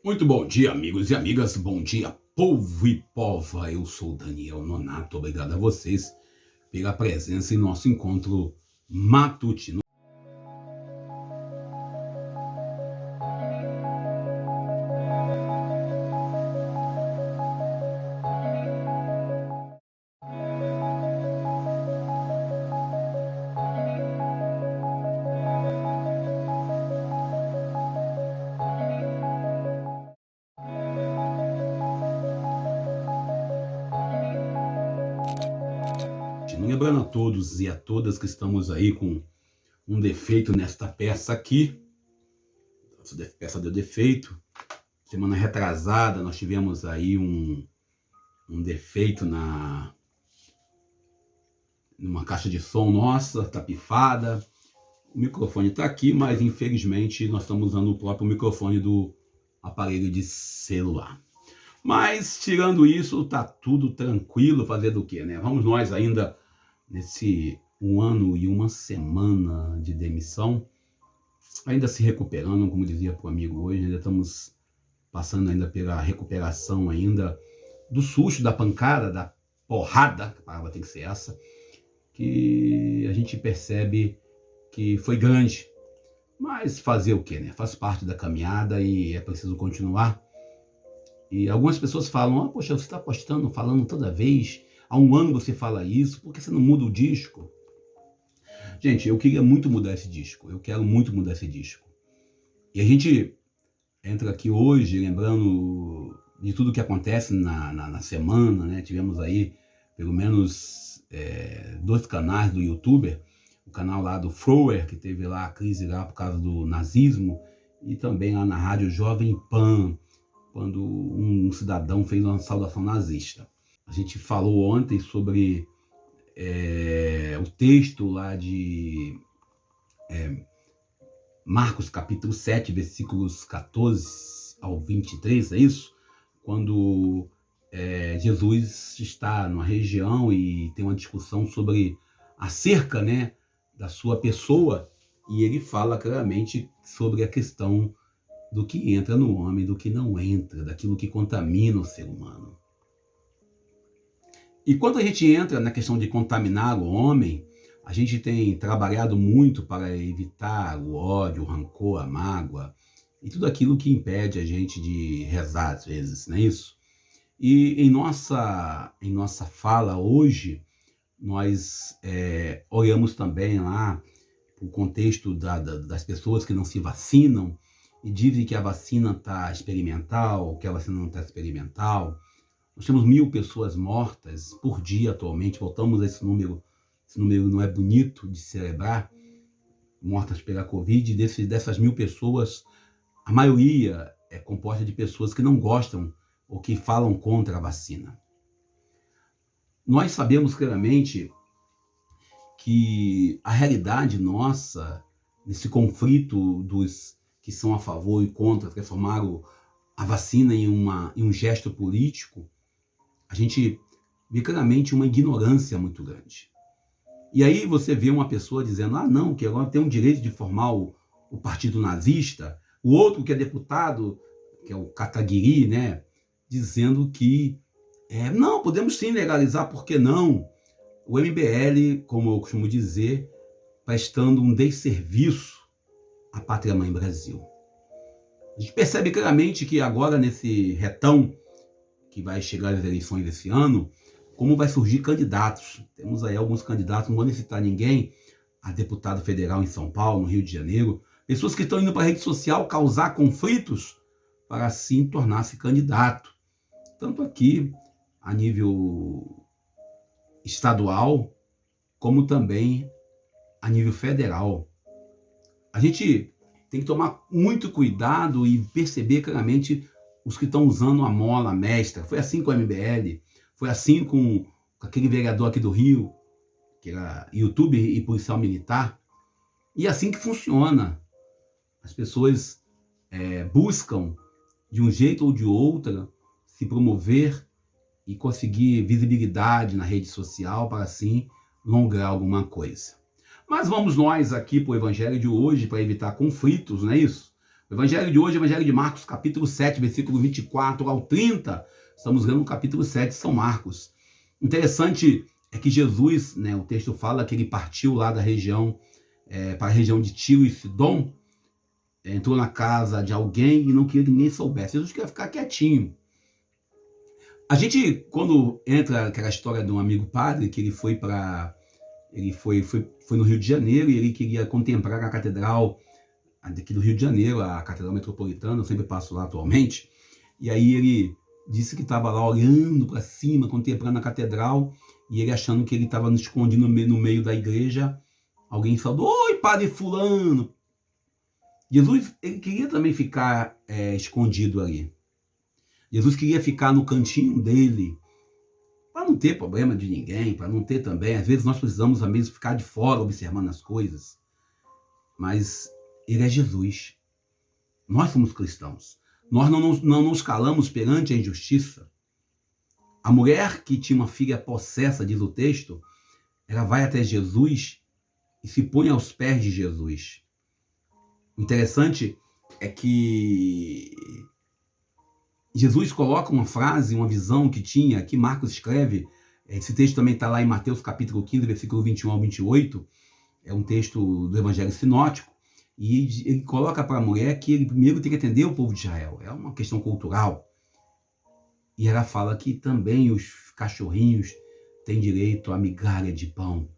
Muito bom dia, amigos e amigas. Bom dia, povo e pova. Eu sou Daniel Nonato. Obrigado a vocês pela presença em nosso encontro matutino. Lembrando a todos e a todas que estamos aí com um defeito nesta peça aqui. Essa peça deu defeito. Semana retrasada nós tivemos aí um defeito numa caixa de som nossa, tá pifada. O microfone está aqui, mas infelizmente nós estamos usando o próprio microfone do aparelho de celular. Mas tirando isso, tá tudo tranquilo. Fazer do quê, né? Vamos nós ainda nesse 1 ano e 1 semana de demissão, ainda se recuperando, como dizia para o amigo hoje, ainda estamos passando ainda pela recuperação ainda do susto, da pancada, da porrada, a palavra tem que ser essa, que a gente percebe que foi grande. Mas fazer o quê, né? Faz parte da caminhada e é preciso continuar. E algumas pessoas falam, poxa, você está postando, falando toda vez, há 1 ano você fala isso, por que você não muda o disco? Gente, eu queria muito mudar esse disco, eu quero muito mudar esse disco. E a gente entra aqui hoje lembrando de tudo que acontece na semana, né? Tivemos aí pelo menos 2 canais do YouTuber, o canal lá do Frower, que teve lá a crise lá por causa do nazismo, e também lá na rádio Jovem Pan, quando um cidadão fez uma saudação nazista. A gente falou ontem sobre o texto lá de Marcos capítulo 7, versículos 14 ao 23, é isso? Quando Jesus está numa região e tem uma discussão sobre acerca, né, da sua pessoa, e ele fala claramente sobre a questão do que entra no homem, do que não entra, daquilo que contamina o ser humano. E quando a gente entra na questão de contaminar o homem, a gente tem trabalhado muito para evitar o ódio, o rancor, a mágoa e tudo aquilo que impede a gente de rezar às vezes, não é isso? E em nossa fala hoje, nós olhamos também lá o contexto das pessoas que não se vacinam e dizem que a vacina está experimental, que a vacina não está experimental. Nós temos 1.000 pessoas mortas por dia atualmente, voltamos a esse número não é bonito de celebrar, mortas pela Covid. Dessas 1.000 pessoas, a maioria é composta de pessoas que não gostam ou que falam contra a vacina. Nós sabemos claramente que a realidade nossa, nesse conflito dos que são a favor e contra, transformaram a vacina em um gesto político, a gente vê claramente uma ignorância muito grande. E aí você vê uma pessoa dizendo, não, que agora tem o direito de formar o partido nazista, o outro que é deputado, que é o Kataguiri, né, dizendo que não, podemos sim legalizar, por que não? O MBL, como eu costumo dizer, prestando um desserviço à pátria-mãe Brasil. A gente percebe claramente que agora, nesse retão que vai chegar às eleições desse ano, como vai surgir candidatos. Temos aí alguns candidatos, não vou nem citar ninguém, a deputado federal em São Paulo, no Rio de Janeiro, pessoas que estão indo para a rede social causar conflitos para assim tornar-se candidato. Tanto aqui, a nível estadual, como também a nível federal. A gente tem que tomar muito cuidado e perceber claramente os que estão usando a mola mestra. Foi assim com o MBL, foi assim com aquele vereador aqui do Rio, que era youtuber e policial militar. E é assim que funciona. As pessoas buscam, de um jeito ou de outro, se promover e conseguir visibilidade na rede social para assim lograr alguma coisa. Mas vamos nós aqui para o evangelho de hoje, para evitar conflitos, não é isso? O evangelho de hoje é o evangelho de Marcos, capítulo 7, versículo 24 ao 30. Estamos lendo o capítulo 7 de São Marcos. Interessante é que Jesus, né, o texto fala que ele partiu lá da região, para a região de Tiro e Sidom, entrou na casa de alguém e não queria que ninguém soubesse. Jesus queria ficar quietinho. A gente, quando entra aquela história de um amigo padre, que ele foi no Rio de Janeiro e ele queria contemplar a catedral aqui do Rio de Janeiro, a Catedral Metropolitana, eu sempre passo lá atualmente, e aí ele disse que estava lá olhando para cima, contemplando a catedral, e ele achando que ele estava escondido no meio da igreja, alguém falou: oi, padre fulano. Jesus, ele queria também ficar escondido ali. Jesus queria ficar no cantinho dele, para não ter problema de ninguém, para não ter também, às vezes nós precisamos mesmo ficar de fora observando as coisas, mas ele é Jesus. Nós somos cristãos. Nós não nos calamos perante a injustiça. A mulher que tinha uma filha possessa, diz o texto, ela vai até Jesus e se põe aos pés de Jesus. O interessante é que Jesus coloca uma frase, uma visão que tinha, que Marcos escreve, esse texto também está lá em Mateus capítulo 15, versículo 21 ao 28, é um texto do Evangelho Sinótico, e ele coloca para a mulher que ele primeiro tem que atender o povo de Israel, é uma questão cultural. E ela fala que também os cachorrinhos têm direito à migalha de pão.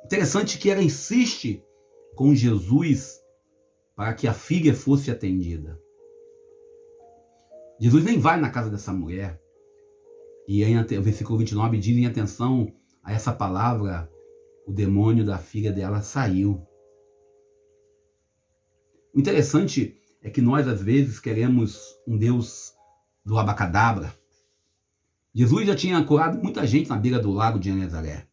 Interessante que ela insiste com Jesus para que a filha fosse atendida. Jesus nem vai na casa dessa mulher. E aí, o versículo 29 diz: em atenção a essa palavra, o demônio da filha dela saiu. O interessante é que nós, às vezes, queremos um Deus do abacadabra. Jesus já tinha curado muita gente na beira do lago de Genezaré.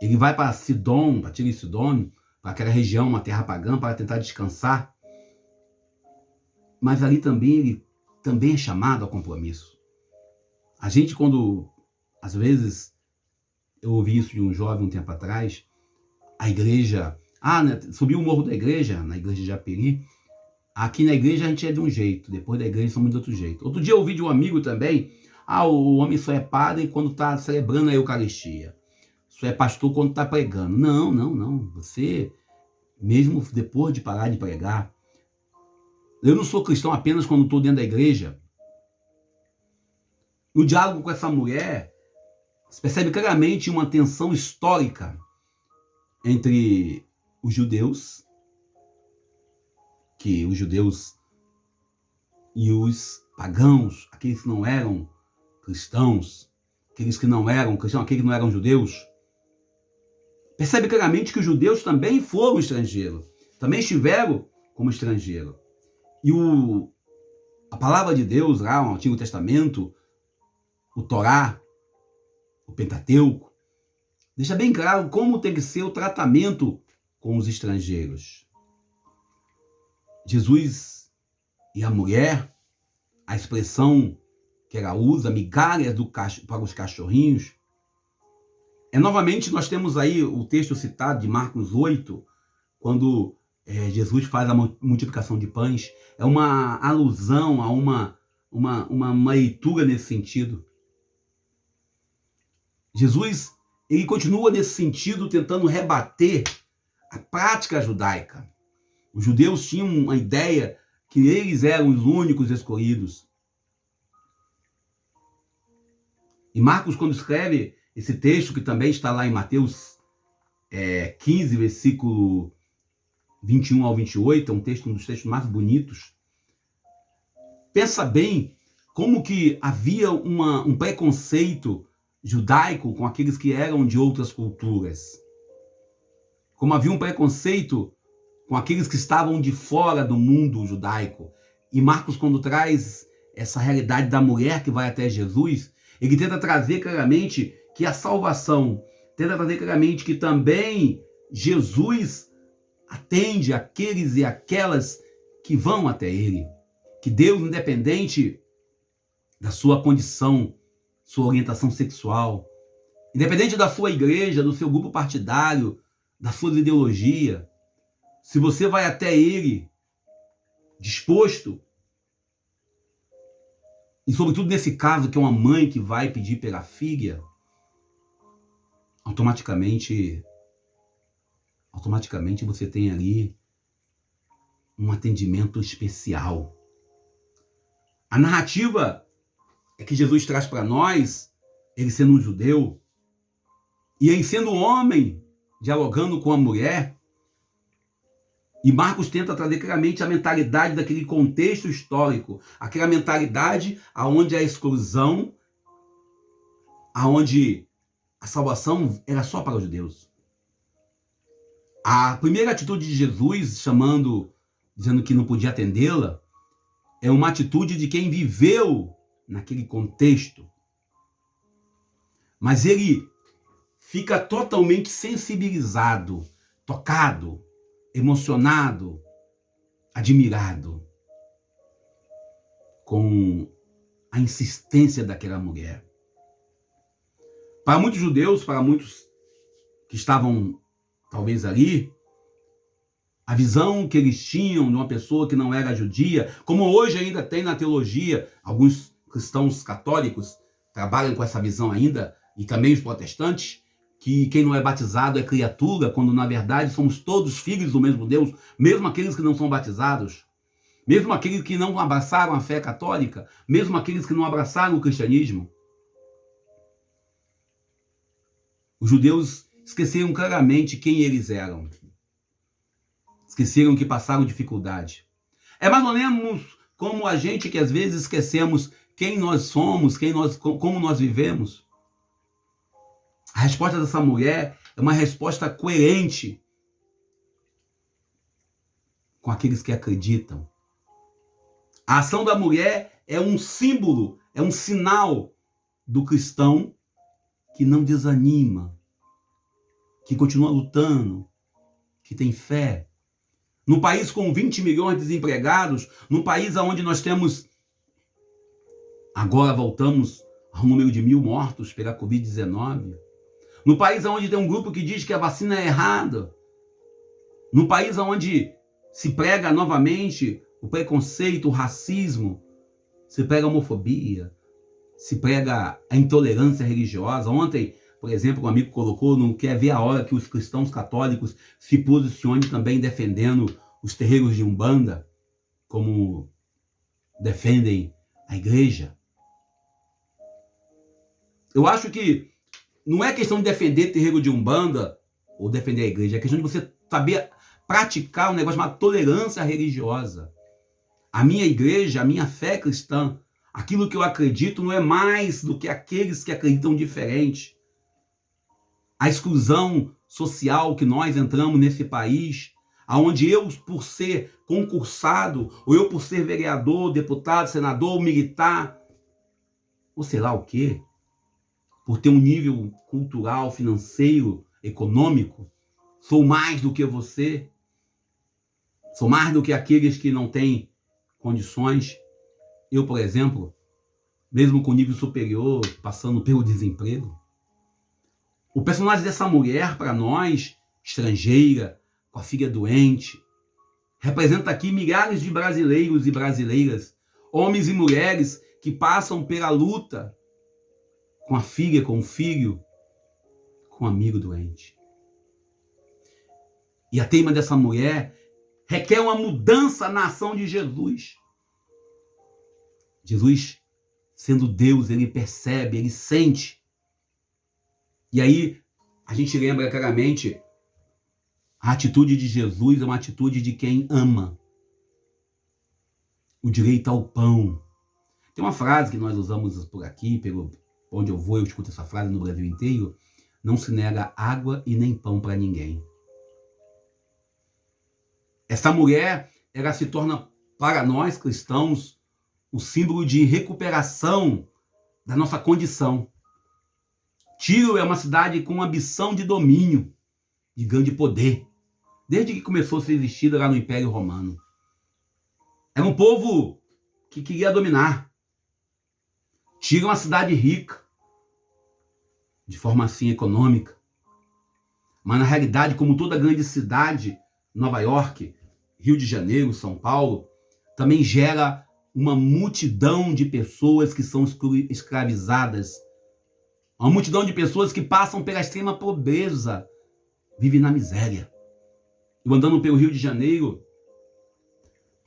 Ele vai para Sidom, para Tiro e Sidom, para aquela região, uma terra pagã, para tentar descansar. Mas ali também, ele também é chamado ao compromisso. A gente, quando, às vezes, eu ouvi isso de um jovem um tempo atrás, a igreja, né, subiu o morro da igreja, na igreja de Japeri, aqui na igreja a gente é de um jeito, depois da igreja somos de outro jeito. Outro dia eu ouvi de um amigo também, o homem só é padre quando está celebrando a Eucaristia. Só é pastor quando está pregando. Não. Você, mesmo depois de parar de pregar, eu não sou cristão apenas quando estou dentro da igreja. No diálogo com essa mulher, se percebe claramente uma tensão histórica entre os judeus, que os judeus e os pagãos, aqueles que não eram cristãos, aqueles que não eram cristãos, aqueles que não eram judeus. Percebe claramente que os judeus também foram estrangeiros, também estiveram como estrangeiro. E a palavra de Deus lá no Antigo Testamento, o Torá, o Pentateuco, deixa bem claro como tem que ser o tratamento com os estrangeiros. Jesus e a mulher, a expressão que ela usa, migalhas para os cachorrinhos, novamente nós temos aí o texto citado de Marcos 8, quando Jesus faz a multiplicação de pães, é uma alusão a uma leitura nesse sentido. Jesus, ele continua nesse sentido tentando rebater a prática judaica. Os judeus tinham uma ideia que eles eram os únicos escolhidos. E Marcos, quando escreve esse texto, que também está lá em Mateus 15, versículo 21 ao 28, é um dos textos mais bonitos. Pensa bem como que havia um preconceito judaico com aqueles que eram de outras culturas. Como havia um preconceito com aqueles que estavam de fora do mundo judaico. E Marcos, quando traz essa realidade da mulher que vai até Jesus, ele tenta trazer claramente que a salvação, tenta trazer claramente que também Jesus atende aqueles e aquelas que vão até ele. Que Deus, independente da sua condição, sua orientação sexual, independente da sua igreja, do seu grupo partidário, da sua ideologia, se você vai até ele disposto, e sobretudo nesse caso que é uma mãe que vai pedir pela filha, automaticamente você tem ali um atendimento especial. A narrativa é que Jesus traz para nós, ele sendo um judeu, e ele sendo homem, dialogando com a mulher, e Marcos tenta trazer claramente a mentalidade daquele contexto histórico, aquela mentalidade aonde a exclusão, aonde a salvação era só para os judeus. A primeira atitude de Jesus, dizendo que não podia atendê-la, é uma atitude de quem viveu naquele contexto. Mas ele fica totalmente sensibilizado, tocado, emocionado, admirado com a insistência daquela mulher. Para muitos judeus, para muitos que estavam talvez ali, a visão que eles tinham de uma pessoa que não era judia, como hoje ainda tem na teologia, alguns cristãos católicos trabalham com essa visão ainda, e também os protestantes, que quem não é batizado é criatura, quando na verdade somos todos filhos do mesmo Deus, mesmo aqueles que não são batizados, mesmo aqueles que não abraçaram a fé católica, mesmo aqueles que não abraçaram o cristianismo. Os judeus esqueceram claramente quem eles eram. Esqueceram que passaram dificuldade. É mais ou menos como a gente que às vezes esquecemos quem nós somos, como nós vivemos. A resposta dessa mulher é uma resposta coerente com aqueles que acreditam. A ação da mulher é um símbolo, é um sinal do cristão que não desanima, que continua lutando, que tem fé. Num país com 20 milhões de desempregados, num país onde nós temos, agora voltamos ao número de 1.000 mortos pela Covid-19, no país onde tem um grupo que diz que a vacina é errada, no país onde se prega novamente o preconceito, o racismo, se prega a homofobia, se prega a intolerância religiosa. Ontem, por exemplo, um amigo colocou, não quer ver a hora que os cristãos católicos se posicionem também defendendo os terreiros de Umbanda, como defendem a igreja. Eu acho que não é questão de defender terreiro de Umbanda ou defender a igreja, é questão de você saber praticar um negócio chamado tolerância religiosa. A minha igreja, a minha fé cristã, aquilo que eu acredito não é mais do que aqueles que acreditam diferente. A exclusão social que nós entramos nesse país, aonde eu, por ser concursado, ou eu por ser vereador, deputado, senador, militar, ou sei lá o quê, por ter um nível cultural, financeiro, econômico, sou mais do que você, sou mais do que aqueles que não têm condições. Eu, por exemplo, mesmo com nível superior, passando pelo desemprego, o personagem dessa mulher, para nós, estrangeira, com a filha doente, representa aqui milhares de brasileiros e brasileiras, homens e mulheres que passam pela luta com a filha, com o filho, com o amigo doente. E a teima dessa mulher requer uma mudança na ação de Jesus. Jesus, sendo Deus, ele percebe, ele sente. E aí, a gente lembra claramente, a atitude de Jesus é uma atitude de quem ama. O direito ao pão. Tem uma frase que nós usamos por aqui, onde eu vou, eu escuto essa frase no Brasil inteiro: não se nega água e nem pão para ninguém. Essa mulher, ela se torna, para nós cristãos, o símbolo de recuperação da nossa condição. Tiro é uma cidade com ambição de domínio, de grande poder, desde que começou a ser existida lá no Império Romano. Era um povo que queria dominar. Tiro é uma cidade rica, de forma assim econômica, mas na realidade, como toda grande cidade, Nova York, Rio de Janeiro, São Paulo, também gera uma multidão de pessoas que são escravizadas. Uma multidão de pessoas que passam pela extrema pobreza, vivem na miséria. Eu andando pelo Rio de Janeiro,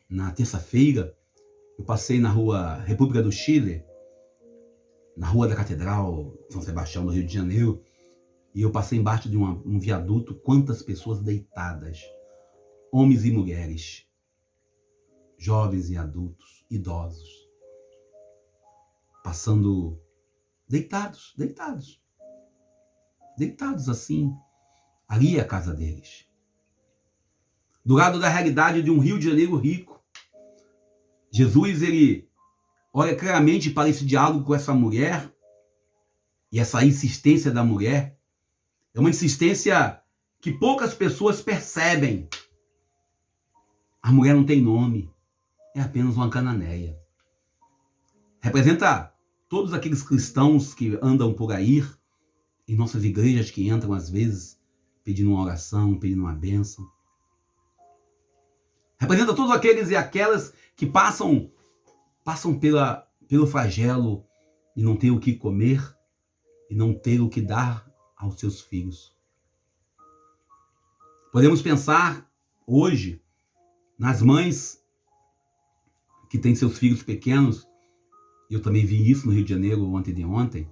na terça-feira, eu passei na rua República do Chile, na rua da Catedral São Sebastião, no Rio de Janeiro, e eu passei embaixo de um viaduto, quantas pessoas deitadas, homens e mulheres, jovens e adultos, idosos, passando deitados assim. Ali é a casa deles. Do lado da realidade de um Rio de Janeiro rico, Jesus, ele olha claramente para esse diálogo com essa mulher, e essa insistência da mulher é uma insistência que poucas pessoas percebem. A mulher não tem nome, é apenas uma cananeia. Representa todos aqueles cristãos que andam por aí, em nossas igrejas, que entram às vezes pedindo uma oração, pedindo uma bênção. Representa todos aqueles e aquelas que passam pelo flagelo e não ter o que comer e não ter o que dar aos seus filhos. Podemos pensar hoje nas mães que têm seus filhos pequenos. Eu também vi isso no Rio de Janeiro ontem de ontem,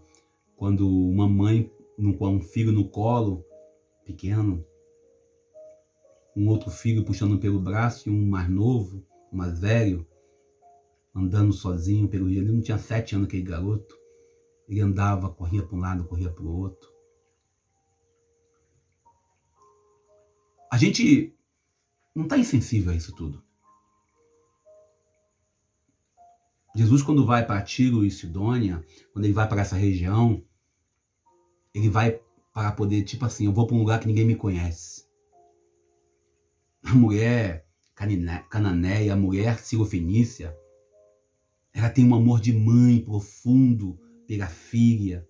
quando uma mãe com um filho no colo, pequeno, um outro filho puxando pelo braço e um mais novo, um mais velho, andando sozinho pelo Rio. Ele não tinha 7 anos, aquele garoto. Ele andava, corria para um lado, corria para o outro. A gente não está insensível a isso tudo. Jesus, quando vai para Tiro e Sidônia, quando ele vai para essa região, ele vai para poder, tipo assim, eu vou para um lugar que ninguém me conhece. A mulher cananeia, a mulher sirofenícia, ela tem um amor de mãe profundo pela filha.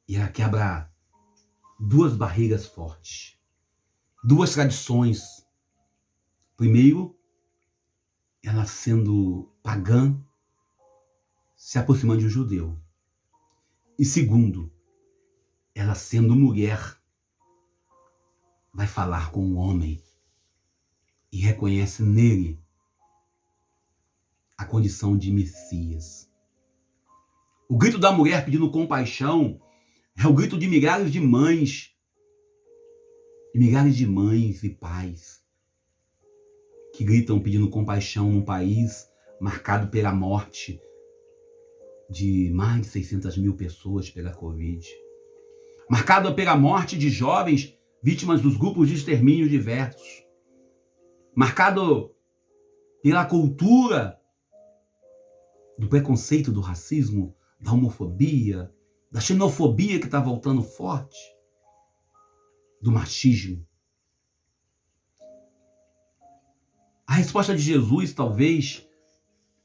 E ela quebra 2 barreiras fortes, 2 tradições. Primeiro, ela sendo pagã, se aproximando de um judeu. E segundo, ela sendo mulher, vai falar com um homem e reconhece nele a condição de Messias. O grito da mulher pedindo compaixão é o grito de milhares de mães e pais que gritam pedindo compaixão num país marcado pela morte de mais de 600 mil pessoas pela Covid. Marcado pela morte de jovens vítimas dos grupos de extermínio diversos. Marcado pela cultura do preconceito, do racismo, da homofobia, da xenofobia que está voltando forte, do machismo. A resposta de Jesus, talvez,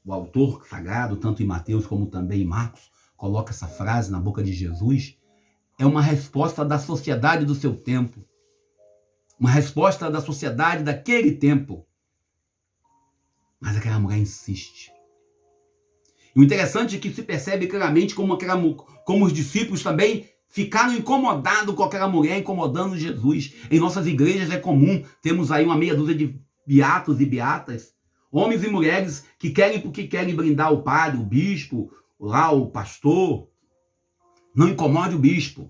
o autor sagrado, tanto em Mateus como também em Marcos, coloca essa frase na boca de Jesus, é uma resposta da sociedade do seu tempo. Uma resposta da sociedade daquele tempo. Mas aquela mulher insiste. E o interessante é que se percebe claramente como os discípulos também ficaram incomodados com aquela mulher incomodando Jesus. Em nossas igrejas é comum, temos aí uma meia dúzia de beatos e beatas, homens e mulheres que querem porque querem brindar o padre, o bispo, lá o pastor. Não incomode o bispo.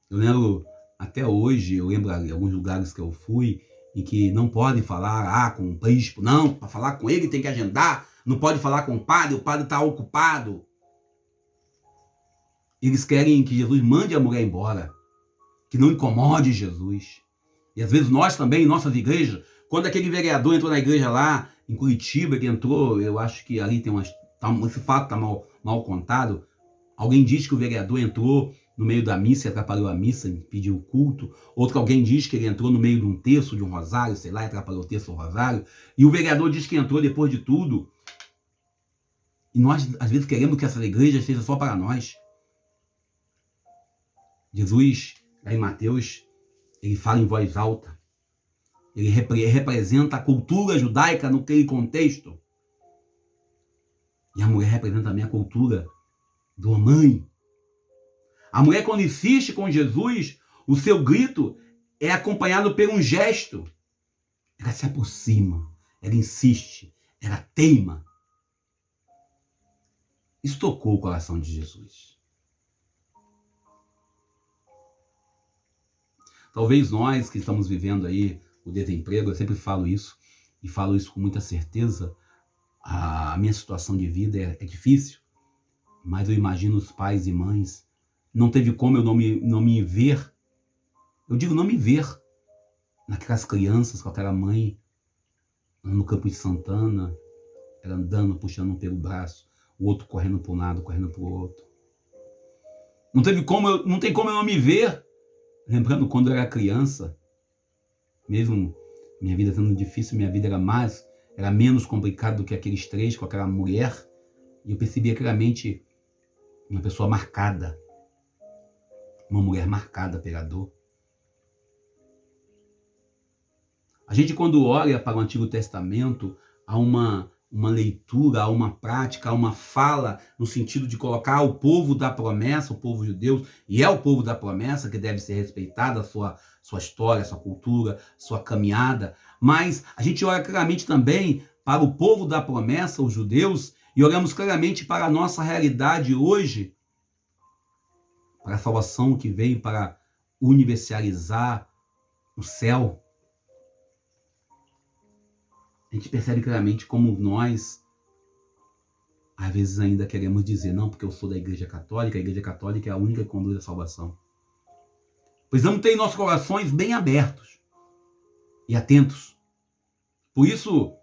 Eu lembro, até hoje, eu lembro de alguns lugares que eu fui, em que não pode falar com o bispo, não, para falar com ele tem que agendar, não pode falar com o padre está ocupado. Eles querem que Jesus mande a mulher embora, que não incomode Jesus. E às vezes nós também, em nossas igrejas, quando aquele vereador entrou na igreja lá, em Curitiba, que entrou, eu acho que ali tem esse fato está mal contado, alguém diz que o vereador entrou no meio da missa e atrapalhou a missa, impediu o culto. Outro que alguém diz que ele entrou no meio de um terço, de um rosário, sei lá, e atrapalhou o terço do rosário. E o vereador diz que entrou depois de tudo. E nós, às vezes, queremos que essa igreja seja só para nós. Jesus, lá em Mateus, ele fala em voz alta. Ele representa a cultura judaica naquele contexto. E a mulher representa também a cultura de uma mãe. A mulher, quando insiste com Jesus, o seu grito é acompanhado por um gesto. Ela se aproxima, ela insiste, ela teima. Isso tocou o coração de Jesus. Talvez nós que estamos vivendo aí o desemprego, eu sempre falo isso, e falo isso com muita certeza, a minha situação de vida é difícil, mas eu imagino os pais e mães, não teve como eu não me ver, eu digo não me ver, naquelas crianças com aquela mãe, no Campo de Santana, ela andando, puxando um pelo braço, o outro correndo para um lado, correndo para o outro. Não tem como eu não me ver, lembrando quando eu era criança, mesmo minha vida sendo difícil, minha vida era menos complicada do que aqueles 3 com aquela mulher, e eu percebia claramente uma pessoa marcada, uma mulher marcada pela dor. A gente, quando olha para o Antigo Testamento, há uma leitura, há uma prática, há uma fala no sentido de colocar o povo da promessa, o povo judeu, e é o povo da promessa que deve ser respeitado, a sua história, a sua cultura, a sua caminhada, mas a gente olha claramente também para o povo da promessa, os judeus, e olhamos claramente para a nossa realidade hoje, para a salvação que veio para universalizar o céu. A gente percebe claramente como nós, às vezes, ainda queremos dizer, não, porque eu sou da Igreja Católica, a Igreja Católica é a única que conduz a salvação. Precisamos ter nossos corações bem abertos e atentos. Por isso,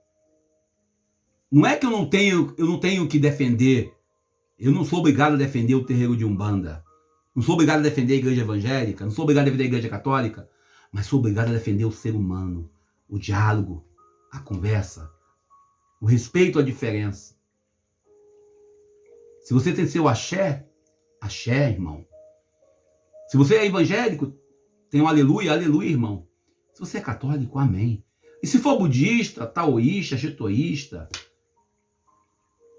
não é que eu não tenho que defender, eu não sou obrigado a defender o terreiro de Umbanda, não sou obrigado a defender a Igreja Evangélica, não sou obrigado a defender a Igreja Católica, mas sou obrigado a defender o ser humano, o diálogo, a conversa, o respeito à diferença. Se você tem seu axé, axé, irmão. Se você é evangélico, tem um aleluia, aleluia, irmão. Se você é católico, amém. E se for budista, taoísta, shintoísta,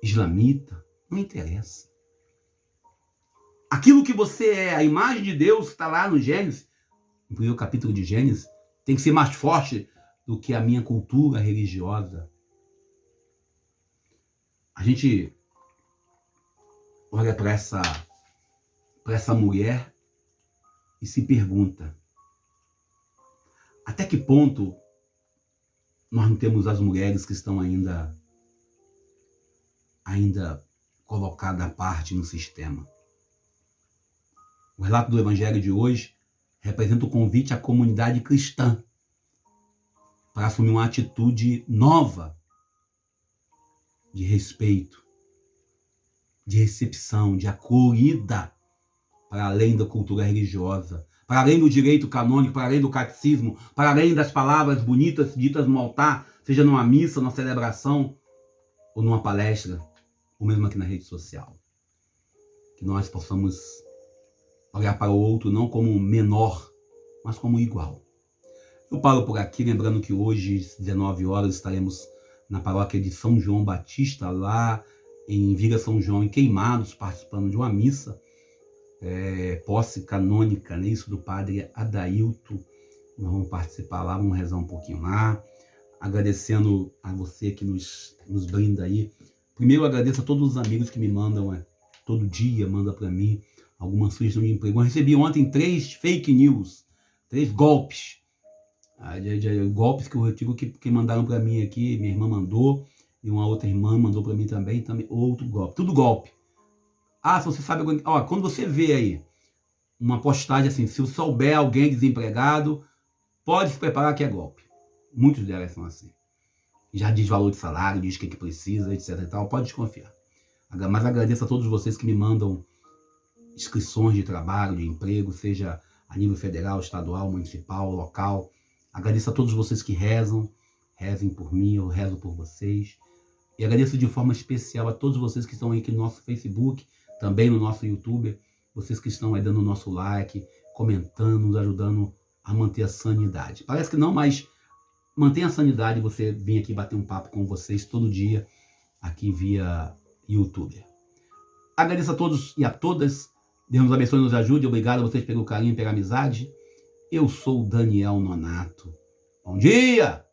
islamita, não interessa. Aquilo que você é, a imagem de Deus que está lá no Gênesis, no primeiro capítulo de Gênesis, tem que ser mais forte do que a minha cultura religiosa. A gente olha para essa mulher e se pergunta, até que ponto nós não temos as mulheres que estão ainda colocadas à parte no sistema? O relato do Evangelho de hoje representa o convite à comunidade cristã para assumir uma atitude nova de respeito, de recepção, de acolhida, para além da cultura religiosa, para além do direito canônico, para além do catecismo, para além das palavras bonitas ditas no altar, seja numa missa, numa celebração, ou numa palestra, ou mesmo aqui na rede social. Que nós possamos olhar para o outro não como menor, mas como igual. Eu paro por aqui, lembrando que hoje, às 19 horas, estaremos na paróquia de São João Batista, lá em Vila São João, em Queimados, participando de uma missa, posse canônica, né? Isso do padre Adailto. Nós vamos participar lá, vamos rezar um pouquinho lá, agradecendo a você que nos brinda aí. Primeiro, eu agradeço a todos os amigos que me mandam, todo dia, manda para mim alguma sugestão de emprego. Eu recebi ontem 3 fake news, 3 golpes. Golpes que eu digo que mandaram para mim aqui, minha irmã mandou, e uma outra irmã mandou para mim também, outro golpe, tudo golpe. Se você sabe, quando você vê aí uma postagem assim, se eu souber alguém desempregado, pode se preparar que é golpe. Muitos delas são assim. Já diz valor de salário, diz o que precisa, etc e tal, pode desconfiar. Mas agradeço a todos vocês que me mandam inscrições de trabalho, de emprego, seja a nível federal, estadual, municipal, local. Agradeço a todos vocês que rezem por mim, eu rezo por vocês. E agradeço de forma especial a todos vocês que estão aí aqui no nosso Facebook, também no nosso YouTube, vocês que estão aí dando o nosso like, comentando, nos ajudando a manter a sanidade. Parece que não, mas mantenha a sanidade você vir aqui bater um papo com vocês todo dia aqui via YouTube. Agradeço a todos e a todas. Deus nos abençoe e nos ajude. Obrigado a vocês pelo carinho e pela amizade. Eu sou o Daniel Nonato. Bom dia!